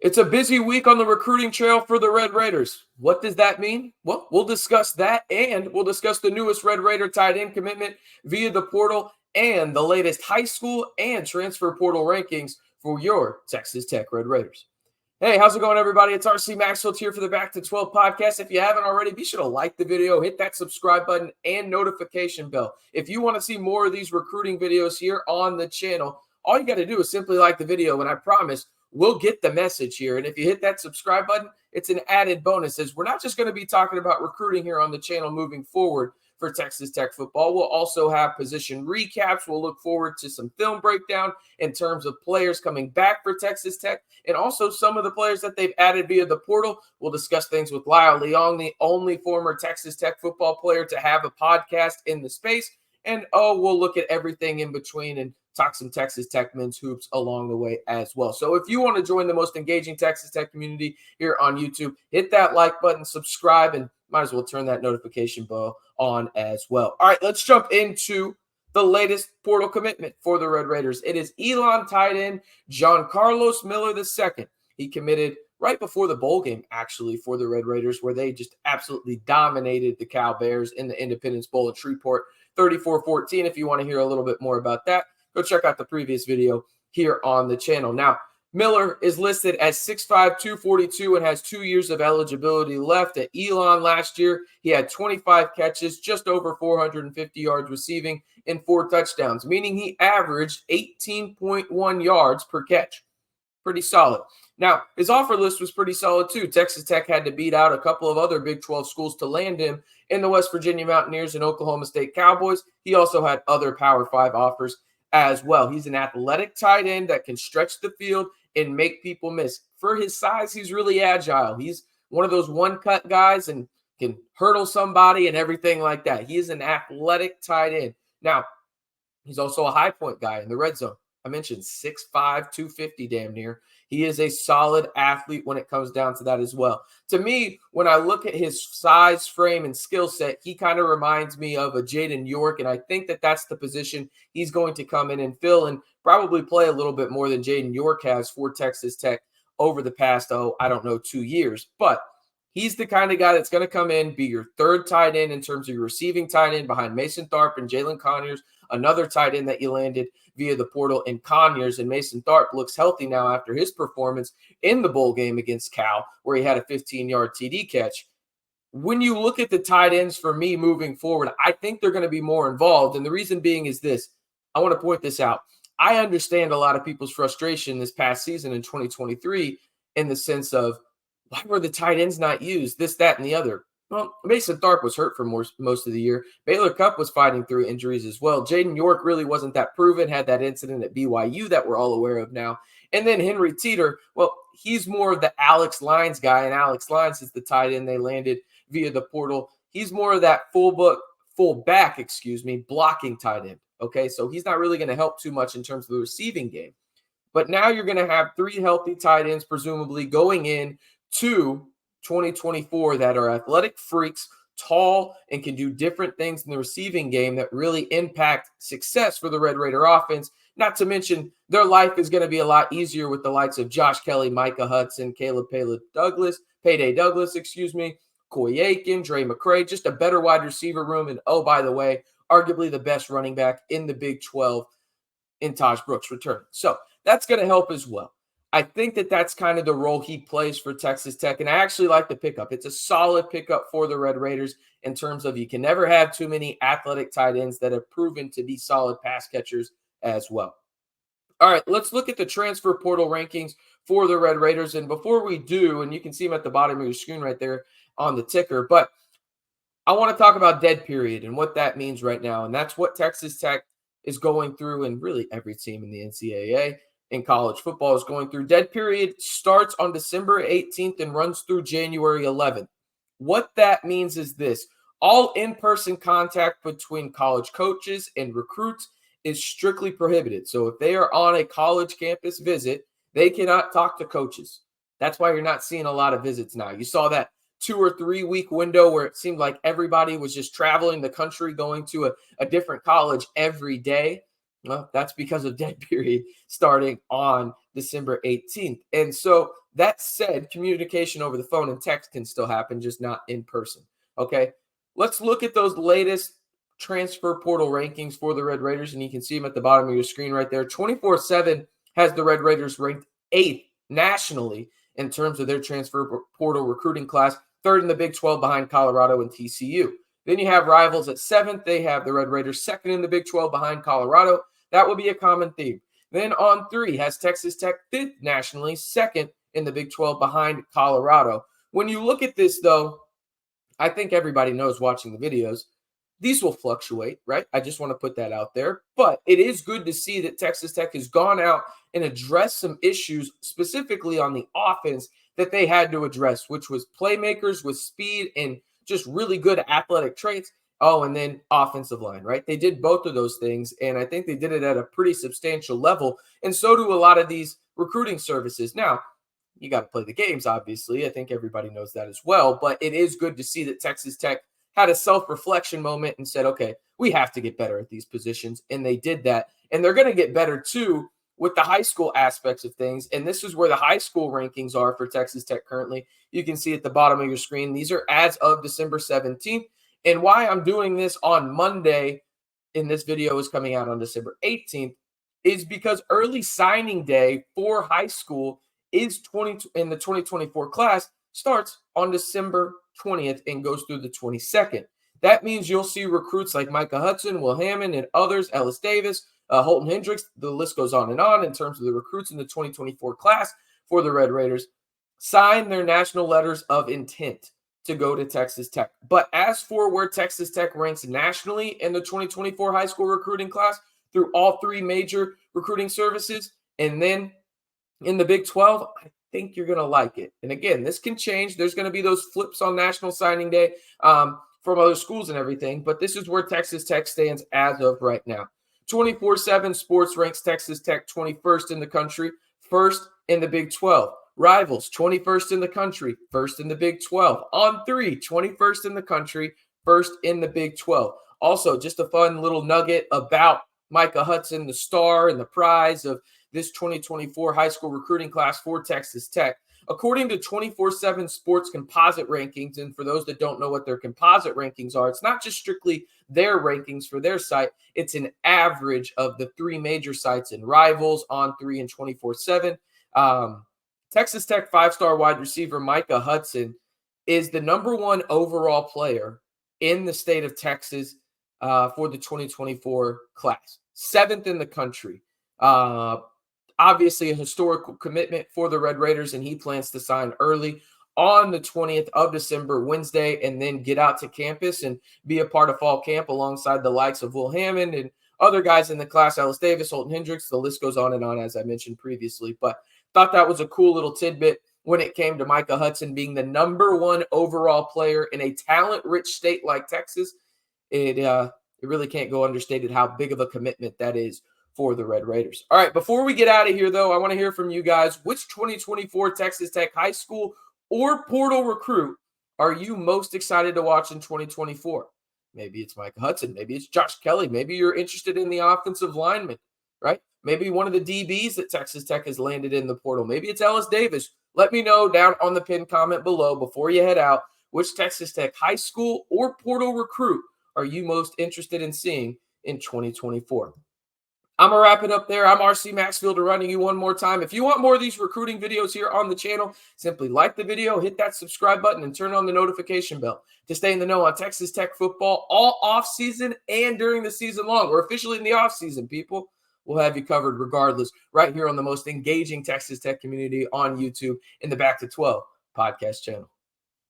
It's a busy week on the recruiting trail for the Red Raiders. What does that mean? Well, we'll discuss that, and we'll discuss the newest Red Raider tight end commitment via the portal and the latest high school and transfer portal rankings for your Texas Tech Red Raiders. Hey, how's it going, everybody? It's RC Maxfield here for the Back to 12 podcast. If you haven't already, be sure to like the video, hit that subscribe button, and notification bell. If you want to see more of these recruiting videos here on the channel, all you got to do is simply like the video, and I promise we'll get the message here. And if you hit that subscribe button, it's an added bonus, as we're not just going to be talking about recruiting here on the channel moving forward for Texas Tech football. We'll also have position recaps. We'll look forward to some film breakdown in terms of players coming back for Texas Tech and also some of the players that they've added via the portal. We'll discuss things with Lyle Leong, the only former Texas Tech football player to have a podcast in the space. And we'll look at everything in between and talk some Texas Tech men's hoops along the way as well. So if you want to join the most engaging Texas Tech community here on YouTube, hit that like button, subscribe, and might as well turn that notification bell on as well. All right, let's jump into the latest portal commitment for the Red Raiders. It is Elon tight end Johncarlos Miller II. He committed right before the bowl game, actually, for the Red Raiders, where they just absolutely dominated the Cal Bears in the Independence Bowl at Shreveport, 34-14. If you want to hear a little bit more about that, go check out the previous video here on the channel. Now, Miller is listed as 6'5", 242, and has 2 years of eligibility left. At Elon last year, he had 25 catches, just over 450 yards receiving, and 4 touchdowns, meaning he averaged 18.1 yards per catch. Pretty solid. Now, his offer list was pretty solid too. Texas Tech had to beat out a couple of other Big 12 schools to land him in the West Virginia Mountaineers and Oklahoma State Cowboys. He also had other Power 5 offers as well. He's an athletic tight end that can stretch the field and make people miss. For his size, he's really agile. He's one of those one-cut guys and can hurdle somebody and everything like that. He is an athletic tight end. Now, he's also a high point guy in the red zone. I mentioned 6'5", 250 damn near. He is a solid athlete when it comes down to that as well. To me, when I look at his size, frame, and skill set, he kind of reminds me of a Jaden York, and I think that that's the position he's going to come in and fill and probably play a little bit more than Jaden York has for Texas Tech over the past, 2 years. But he's the kind of guy that's going to come in, be your third tight end in terms of your receiving tight end behind Mason Tharp and Jalen Conyers, another tight end that you landed via the portal in Conyers. And Mason Tharp looks healthy now after his performance in the bowl game against Cal, where he had a 15-yard TD catch. When you look at the tight ends for me moving forward, I think they're going to be more involved. And the reason being is this. I want to point this out. I understand a lot of people's frustration this past season in 2023 in the sense of, why were the tight ends not used? This, that, and the other. Well, Mason Tharp was hurt for most of the year. Baylor Cupp was fighting through injuries as well. Jaden York really wasn't that proven, had that incident at BYU that we're all aware of now. And then Henry Teeter, well, he's more of the Alex Lyons guy, and Alex Lyons is the tight end they landed via the portal. He's more of that fullback, blocking tight end. Okay, so he's not really going to help too much in terms of the receiving game. But now you're going to have 3 healthy tight ends, presumably going in to 2024 that are athletic freaks, tall, and can do different things in the receiving game that really impact success for the Red Raider offense. Not to mention their life is going to be a lot easier with the likes of Josh Kelly, Micah Hudson, Payday Douglas, Coy Aiken, Dre McCray, just a better wide receiver room. And oh, by the way, arguably the best running back in the Big 12 in Taj Brooks return. So that's going to help as well. I think that that's kind of the role he plays for Texas Tech, and I actually like the pickup. It's a solid pickup for the Red Raiders in terms of you can never have too many athletic tight ends that have proven to be solid pass catchers as well. All right, let's look at the transfer portal rankings for the Red Raiders, and before we do, and you can see them at the bottom of your screen right there on the ticker, but I want to talk about dead period and what that means right now, and that's what Texas Tech is going through, and really every team in the NCAA in college football is going through. Dead period starts on December 18th and runs through January 11th. What that means is this. All in-person contact between college coaches and recruits is strictly prohibited. So if they are on a college campus visit, they cannot talk to coaches. That's why you're not seeing a lot of visits now. You saw that 2 or 3 week window where it seemed like everybody was just traveling the country, going to a different college every day. Well, that's because of dead period starting on December 18th. And so that said, communication over the phone and text can still happen, just not in person. Okay, let's look at those latest transfer portal rankings for the Red Raiders, and you can see them at the bottom of your screen right there. 24/7 has the Red Raiders ranked 8th nationally in terms of their transfer portal recruiting class, 3rd in the Big 12 behind Colorado and TCU. Then you have Rivals at 7th. They have the Red Raiders 2nd in the Big 12 behind Colorado. That will be a common theme. Then on 3 has Texas Tech 5th nationally, 2nd in the Big 12 behind Colorado. When you look at this, though, I think everybody knows watching the videos, these will fluctuate, right? I just want to put that out there. But it is good to see that Texas Tech has gone out and addressed some issues specifically on the offense that they had to address, which was playmakers with speed and just really good athletic traits. Oh, and then offensive line, right? They did both of those things, and I think they did it at a pretty substantial level, and so do a lot of these recruiting services. Now, you got to play the games, obviously. I think everybody knows that as well, but it is good to see that Texas Tech had a self-reflection moment and said, okay, we have to get better at these positions, and they did that, and they're going to get better, too, with the high school aspects of things, and this is where the high school rankings are for Texas Tech currently. You can see at the bottom of your screen. These are as of December 17th. And why I'm doing this on Monday, and this video is coming out on December 18th, is because early signing day for high school is in the 2024 class starts on December 20th and goes through the 22nd. That means you'll see recruits like Micah Hudson, Will Hammond, and others, Ellis Davis, Holton Hendricks. The list goes on in terms of the recruits in the 2024 class for the Red Raiders sign their national letters of intent to go to Texas Tech. But as for where Texas Tech ranks nationally in the 2024 high school recruiting class through all 3 major recruiting services, and then in the Big 12, I think you're going to like it. And again, this can change. There's going to be those flips on National Signing Day from other schools and everything, but this is where Texas Tech stands as of right now. 24/7 Sports ranks Texas Tech 21st in the country, 1st in the Big 12. Rivals, 21st in the country, 1st in the Big 12. On 3, 21st in the country, 1st in the Big 12. Also, just a fun little nugget about Micah Hudson, the star and the prize of this 2024 high school recruiting class for Texas Tech. According to 24/7 Sports composite rankings, and for those that don't know what their composite rankings are, it's not just strictly their rankings for their site. It's an average of the 3 major sites in Rivals, On 3, and 24/7. Texas Tech 5-star wide receiver Micah Hudson is the #1 overall player in the state of Texas for the 2024 class. 7th in the country. Obviously a historical commitment for the Red Raiders, and he plans to sign early on the 20th of December, Wednesday, and then get out to campus and be a part of fall camp alongside the likes of Will Hammond and other guys in the class, Ellis Davis, Holton Hendricks. The list goes on, as I mentioned previously. But thought that was a cool little tidbit when it came to Micah Hudson being the #1 overall player in a talent-rich state like Texas. It really can't go understated how big of a commitment that is for the Red Raiders. All right, before we get out of here, though, I want to hear from you guys. Which 2024 Texas Tech high school or portal recruit are you most excited to watch in 2024? Maybe it's Micah Hudson. Maybe it's Josh Kelly. Maybe you're interested in the offensive lineman, right? Maybe one of the DBs that Texas Tech has landed in the portal. Maybe it's Ellis Davis. Let me know down on the pinned comment below before you head out which Texas Tech high school or portal recruit are you most interested in seeing in 2024. I'm going to wrap it up there. I'm RC Maxfield running you one more time. If you want more of these recruiting videos here on the channel, simply like the video, hit that subscribe button, and turn on the notification bell to stay in the know on Texas Tech football all off-season and during the season long. We're officially in the off-season, people. We'll have you covered regardless right here on the most engaging Texas Tech community on YouTube in the Back to 12 podcast channel.